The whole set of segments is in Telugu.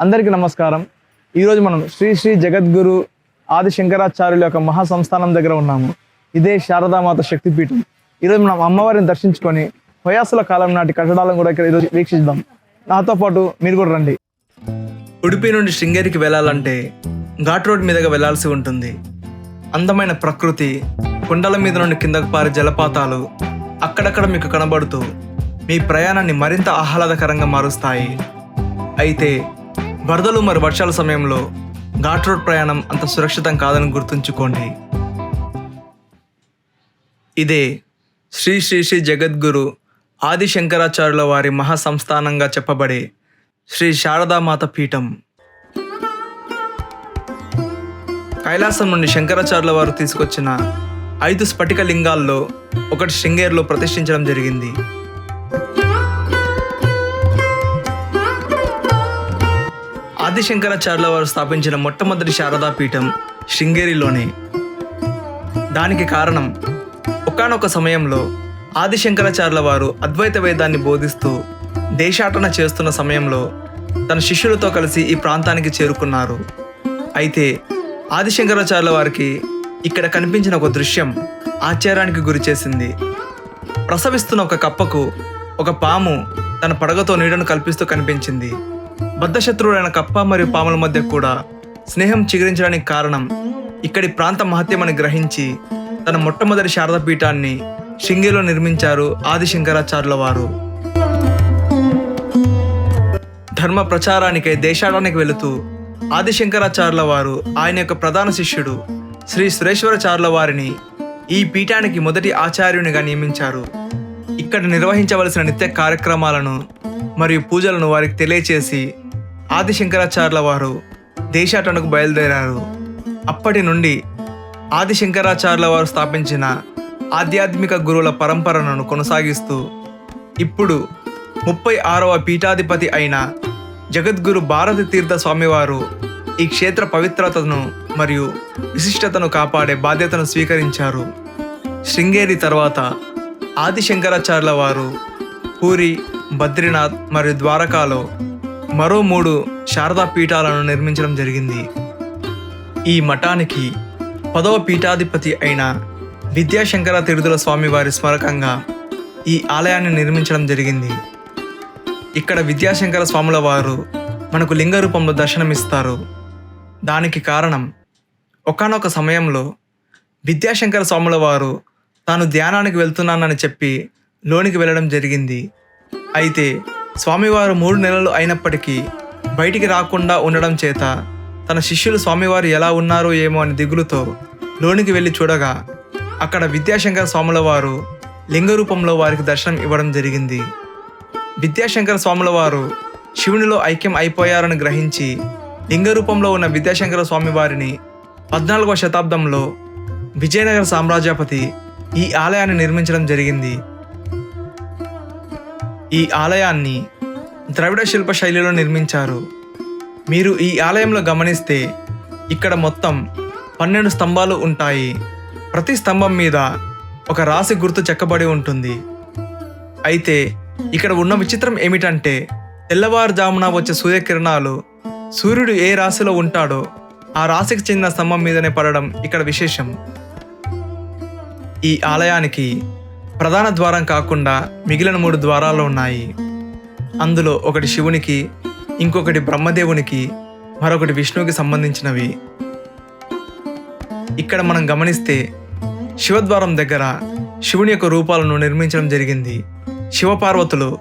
అందరికీ నమస్కారం. ఈరోజు మనం శ్రీ శ్రీ జగద్గురు ఆది శంకరాచార్యుల యొక్క మహాసంస్థానం దగ్గర ఉన్నాము. ఇదే శారదామాత శక్తిపీఠం. ఈరోజు మనం అమ్మవారిని దర్శించుకొని హొయాసుల కాలం నాటి కట్టడాలను కూడా ఇక్కడ ఈరోజు వీక్షిద్దాం. నాతో పాటు మీరు కూడా రండి. ఉడిపి నుండి శృంగేరికి వెళ్ళాలంటే ఘాట్ రోడ్ మీదుగా వెళ్లాల్సి ఉంటుంది. అందమైన ప్రకృతి, కొండల మీద నుండి కిందకు పారే జలపాతాలు అక్కడక్కడ మీకు కనబడుతూ మీ ప్రయాణాన్ని మరింత ఆహ్లాదకరంగా మారుస్తాయి. అయితే వరదలు మరి వర్షాల సమయంలో ఘాట్ రోడ్ ప్రయాణం అంత సురక్షితం కాదని గుర్తుంచుకోండి. ఇదే శ్రీ శ్రీ శ్రీ జగద్గురు ఆది శంకరాచార్యుల వారి మహాసంస్థానంగా చెప్పబడే శ్రీ శారదామాత పీఠం. కైలాసం నుండి శంకరాచార్యుల వారు తీసుకొచ్చిన 5 స్ఫటిక లింగాల్లో ఒకటి శృంగేరిలో ప్రతిష్ఠించడం జరిగింది. ఆది శంకరాచార్యుల వారు స్థాపించిన మొట్టమొదటి శారదా పీఠం శృంగేరిలోనే. దానికి కారణం, ఒకానొక సమయంలో ఆది శంకరాచార్యుల వారు అద్వైత వేదాన్ని బోధిస్తూ దేశాటన చేస్తున్న సమయంలో తన శిష్యులతో కలిసి ఈ ప్రాంతానికి చేరుకున్నారు. అయితే ఆది శంకరాచార్యుల వారికి ఇక్కడ కనిపించిన ఒక దృశ్యం ఆశ్చర్యానికి గురి చేసింది. ప్రసవిస్తున్న ఒక కప్పకు ఒక పాము తన పడగతో నీడను కల్పిస్తూ కనిపించింది. బద్ధశత్రువులైన కప్ప మరియు పాముల మధ్య కూడా స్నేహం చిగురించడానికి కారణం ఇక్కడి ప్రాంత మహత్యమని గ్రహించి తన మొట్టమొదటి శారదా పీఠాన్ని శృంగేరిలో నిర్మించారు ఆది శంకరాచార్యుల వారు. ధర్మ ప్రచారానికై దేశాటానికి వెళుతూ ఆది శంకరాచార్యుల వారు ఆయన యొక్క ప్రధాన శిష్యుడు శ్రీ సురేశ్వరాచార్యుల వారిని ఈ పీఠానికి మొదటి ఆచార్యునిగా నియమించారు. ఇక్కడ నిర్వహించవలసిన నిత్య కార్యక్రమాలను మరియు పూజలను వారికి తెలియచేసి ఆది శంకరాచార్యుల వారు దేశాటనకు బయలుదేరారు. అప్పటి నుండి ఆది శంకరాచార్యుల వారు స్థాపించిన ఆధ్యాత్మిక గురువుల పరంపరను కొనసాగిస్తూ ఇప్పుడు 36వ పీఠాధిపతి అయిన జగద్గురు భారతి తీర్థ స్వామివారు ఈ క్షేత్ర పవిత్రతను మరియు విశిష్టతను కాపాడే బాధ్యతను స్వీకరించారు. శృంగేరి తర్వాత ఆది శంకరాచార్యుల వారు పూరి, బద్రీనాథ్ మరియు ద్వారకాలో మరో 3 శారదా పీఠాలను నిర్మించడం జరిగింది. ఈ మఠానికి 10వ పీఠాధిపతి అయిన విద్యాశంకర తీర్థుల స్వామివారి స్మరకంగా ఈ ఆలయాన్ని నిర్మించడం జరిగింది. ఇక్కడ విద్యాశంకర స్వాముల వారు మనకు లింగ రూపంలో దర్శనమిస్తారు. దానికి కారణం, ఒకానొక సమయంలో విద్యాశంకర స్వాముల వారు తాను ధ్యానానికి వెళ్తున్నానని చెప్పి లోనికి వెళ్ళడం జరిగింది. అయితే స్వామివారు 3 నెలలు అయినప్పటికీ బయటికి రాకుండా ఉండడం చేత తన శిష్యులు స్వామివారు ఎలా ఉన్నారో ఏమో అని దిగులుతో లోనికి వెళ్ళి చూడగా అక్కడ విద్యాశంకర స్వాముల వారు లింగ రూపంలో వారికి దర్శనం ఇవ్వడం జరిగింది. విద్యాశంకర స్వాముల వారు శివునిలో ఐక్యం అయిపోయారని గ్రహించి లింగ రూపంలో ఉన్న విద్యాశంకర స్వామి వారిని 14వ శతాబ్దంలో విజయనగర సామ్రాజ్యపతి ఈ ఆలయాన్ని నిర్మించడం జరిగింది. ఈ ఆలయాన్ని ద్రవిడ శిల్ప శైలిలో నిర్మించారు. మీరు ఈ ఆలయంలో గమనిస్తే ఇక్కడ మొత్తం 12 స్తంభాలు ఉంటాయి. ప్రతి స్తంభం మీద ఒక రాశి గుర్తు చెక్కబడి ఉంటుంది. అయితే ఇక్కడ ఉన్న విచిత్రం ఏమిటంటే, తెల్లవారుజామున వచ్చే సూర్యకిరణాలు సూర్యుడు ఏ రాశిలో ఉంటాడో ఆ రాశికి చెందిన స్తంభం మీదనే పడడం ఇక్కడ విశేషం. ఈ ఆలయానికి ప్రధాన ద్వారం కాకుండా మిగిలిన 3 ద్వారాలు ఉన్నాయి. అందులో ఒకటి శివునికి, ఇంకొకటి బ్రహ్మదేవునికి, మరొకటి విష్ణువుకి సంబంధించినవి. ఇక్కడ మనం గమనిస్తే శివద్వారం దగ్గర శివుని యొక్క రూపాలను నిర్మించడం జరిగింది. శివపార్వతులు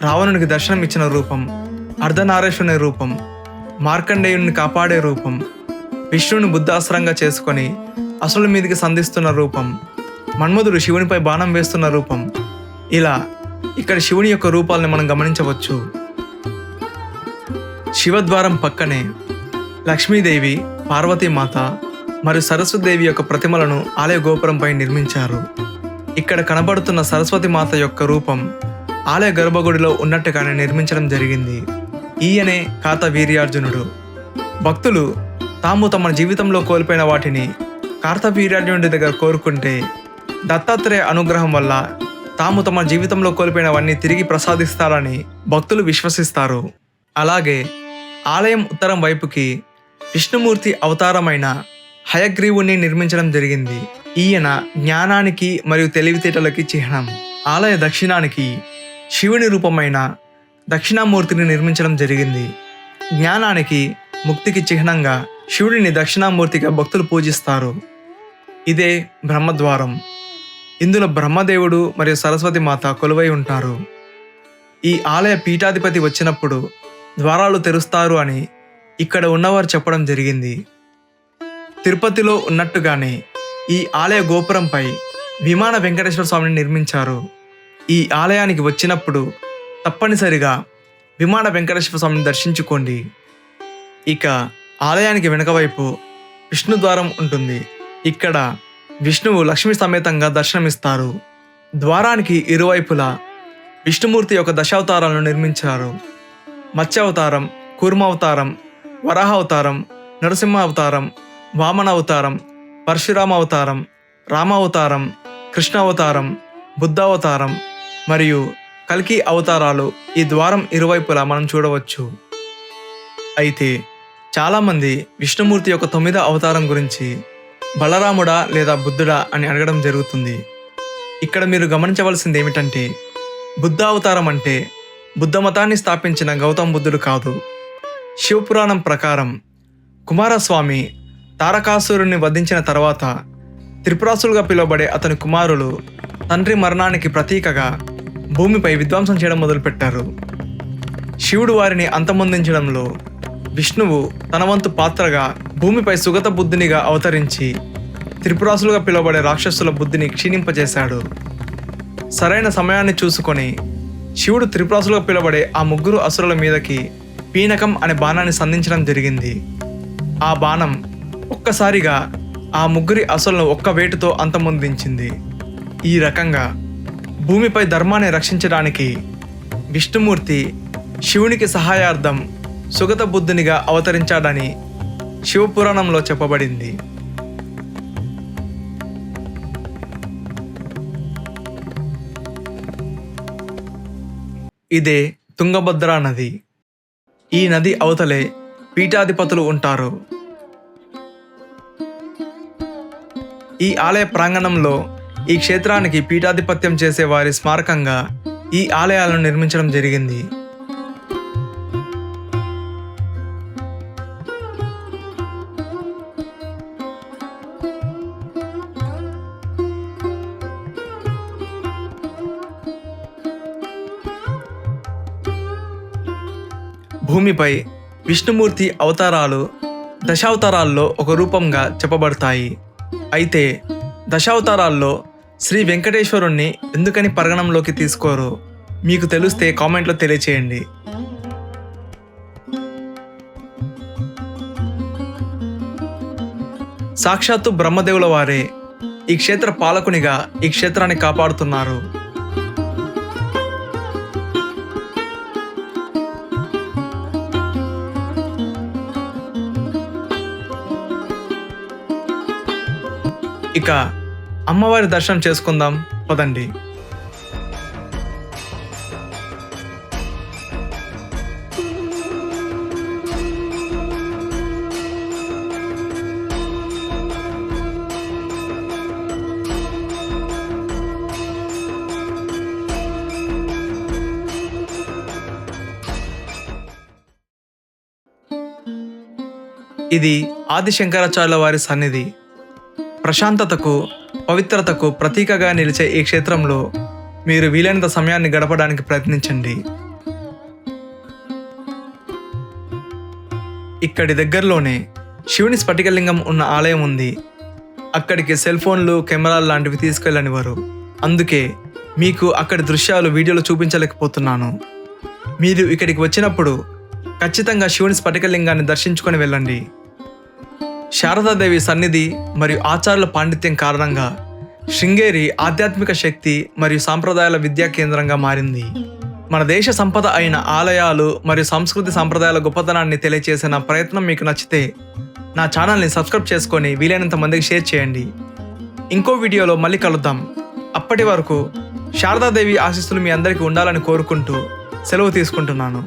రావణునికి దర్శనం ఇచ్చిన రూపం, అర్ధనారీశ్వరుని రూపం, మార్కండేయుని కాపాడే రూపం, విష్ణువుని బుద్ధాస్త్రంగా చేసుకొని అసురుల మీదికి సంధిస్తున్న రూపం, మన్మధుడు శివునిపై బాణం వేస్తున్న రూపం. ఇలా ఇక్కడ శివుని యొక్క రూపాలను మనం గమనించవచ్చు. శివద్వారం పక్కనే లక్ష్మీదేవి, పార్వతీమాత మరియు సరస్వతీదేవి యొక్క ప్రతిమలను ఆలయ గోపురంపై నిర్మించారు. ఇక్కడ కనబడుతున్న సరస్వతీమాత యొక్క రూపం ఆలయ గర్భగుడిలో ఉన్నట్టుగానే నిర్మించడం జరిగింది. ఈయనే కార్తవీర్యార్జునుడు. భక్తులు తాము తమ జీవితంలో కోల్పోయిన వాటిని కార్తవీర్యార్జునుడి దగ్గర కోరుకుంటే దత్తాత్రేయ అనుగ్రహం వల్ల తాము తమ జీవితంలో కోల్పోయినవన్నీ తిరిగి ప్రసాదిస్తారని భక్తులు విశ్వసిస్తారు. అలాగే ఆలయం ఉత్తరం వైపుకి విష్ణుమూర్తి అవతారమైన హయగ్రీవుని నిర్మించడం జరిగింది. ఈయన జ్ఞానానికి మరియు తెలివితేటలకి చిహ్నం. ఆలయ దక్షిణానికి శివుని రూపమైన దక్షిణామూర్తిని నిర్మించడం జరిగింది. జ్ఞానానికి, ముక్తికి చిహ్నంగా శివుడిని దక్షిణామూర్తిగా భక్తులు పూజిస్తారు. ఇదే బ్రహ్మద్వారం. ఇందులో బ్రహ్మదేవుడు మరియు సరస్వతి మాత కొలువై ఉంటారు. ఈ ఆలయ పీఠాధిపతి వచ్చినప్పుడు ద్వారాలు తెరుస్తారు అని ఇక్కడ ఉన్నవారు చెప్పడం జరిగింది. తిరుపతిలో ఉన్నట్టుగానే ఈ ఆలయ గోపురంపై విమాన వెంకటేశ్వర స్వామిని నిర్మించారు. ఈ ఆలయానికి వచ్చినప్పుడు తప్పనిసరిగా విమాన వెంకటేశ్వర స్వామిని దర్శించుకోండి. ఇక ఆలయానికి వెనుక వైపు విష్ణు ద్వారం ఉంటుంది. ఇక్కడ విష్ణువు లక్ష్మీ సమేతంగా దర్శనమిస్తారు. ద్వారానికి ఇరువైపులా విష్ణుమూర్తి యొక్క దశావతారాలను నిర్మించారు. మత్స్యావతారం, కూర్మావతారం, వరాహ అవతారం, నరసింహ అవతారం, వామన అవతారం, పరశురామ అవతారం, రామావతారం, కృష్ణ అవతారం, బుద్ధావతారం మరియు కల్కి అవతారాలు ఈ ద్వారం ఇరువైపులా మనం చూడవచ్చు. అయితే చాలామంది విష్ణుమూర్తి యొక్క 9వ అవతారం గురించి బలరాముడా లేదా బుద్ధుడా అని అడగడం జరుగుతుంది. ఇక్కడ మీరు గమనించవలసింది ఏమిటంటే, బుద్ధ అవతారం అంటే బుద్ధ మతాన్ని స్థాపించిన గౌతమ బుద్ధుడు కాదు. శివపురాణం ప్రకారం కుమారస్వామి తారకాసురుని వధించిన తర్వాత త్రిపురాసులుగా పిలువబడే అతని కుమారులు తండ్రి మరణానికి ప్రతీకగా భూమిపై విధ్వంసం చేయడం మొదలుపెట్టారు. శివుడు వారిని అంతమొందించడంలో విష్ణువు తన వంతు పాత్రగా భూమిపై సుగత బుద్ధునిగా అవతరించి త్రిపురాసులుగా పిలువబడే రాక్షసుల బుద్ధిని క్షీణింపజేశాడు. సరైన సమయాన్ని చూసుకొని శివుడు త్రిపురాసులుగా పిలువబడే ఆ 3 అసురుల మీదకి పీనకం అనే బాణాన్ని సంధించడం జరిగింది. ఆ బాణం ఒక్కసారిగా ఆ 3 అసురులను ఒక్క వేటుతో అంతమొందించింది. ఈ రకంగా భూమిపై ధర్మాన్ని రక్షించడానికి విష్ణుమూర్తి శివునికి సహాయార్థం సుగత బుద్ధునిగా అవతరించాడని శివపురాణంలో చెప్పబడింది. ఇదే తుంగభద్రా నది. ఈ నది అవతలే పీఠాధిపతులు ఉంటారు. ఈ ఆలయ ప్రాంగణంలో ఈ క్షేత్రానికి పీఠాధిపత్యం చేసే వారి స్మారకంగా ఈ ఆలయాలను నిర్మించడం జరిగింది. భూమిపై విష్ణుమూర్తి అవతారాలు దశావతారాల్లో ఒక రూపంగా చెప్పబడతాయి. అయితే దశావతారాల్లో శ్రీ వెంకటేశ్వరుణ్ణి ఎందుకని పరిగణంలోకి తీసుకోరో మీకు తెలిస్తే కామెంట్లో తెలియచేయండి. సాక్షాత్తు బ్రహ్మదేవుల వారే ఈ క్షేత్ర పాలకునిగా ఈ క్షేత్రాన్ని కాపాడుతున్నారు. ఇక అమ్మవారి దర్శనం చేసుకుందాం పదండి. ఇది ఆది శంకరాచార్యుల వారి సన్నిధి. ప్రశాంతతకు, పవిత్రతకు ప్రతీకగా నిలిచే ఈ క్షేత్రంలో మీరు వీలైనంత సమయాన్ని గడపడానికి ప్రయత్నించండి. ఇక్కడి దగ్గరలోనే శివుని స్ఫటికలింగం ఉన్న ఆలయం ఉంది. అక్కడికి సెల్ ఫోన్లు, కెమెరాలు లాంటివి తీసుకెళ్ళనివారు. అందుకే మీకు అక్కడి దృశ్యాలు వీడియోలో చూపించలేకపోతున్నాను. మీరు ఇక్కడికి వచ్చినప్పుడు ఖచ్చితంగా శివుని స్ఫటికలింగాన్ని దర్శించుకొని వెళ్ళండి. శారదాదేవి సన్నిధి మరియు ఆచార్యుల పాండిత్యం కారణంగా శృంగేరి ఆధ్యాత్మిక శక్తి మరియు సాంప్రదాయాల విద్యా కేంద్రంగా మారింది. మన దేశ సంపద అయిన ఆలయాలు మరియు సంస్కృతి సాంప్రదాయాల గొప్పతనాన్ని తెలియచేసిన ప్రయత్నం మీకు నచ్చితే నా ఛానల్ని సబ్స్క్రైబ్ చేసుకొని వీలైనంత మందికి షేర్ చేయండి. ఇంకో వీడియోలో మళ్ళీ కలుద్దాం. అప్పటి వరకు శారదాదేవి ఆశీస్సులు మీ అందరికీ ఉండాలని కోరుకుంటూ సెలవు తీసుకుంటున్నాను.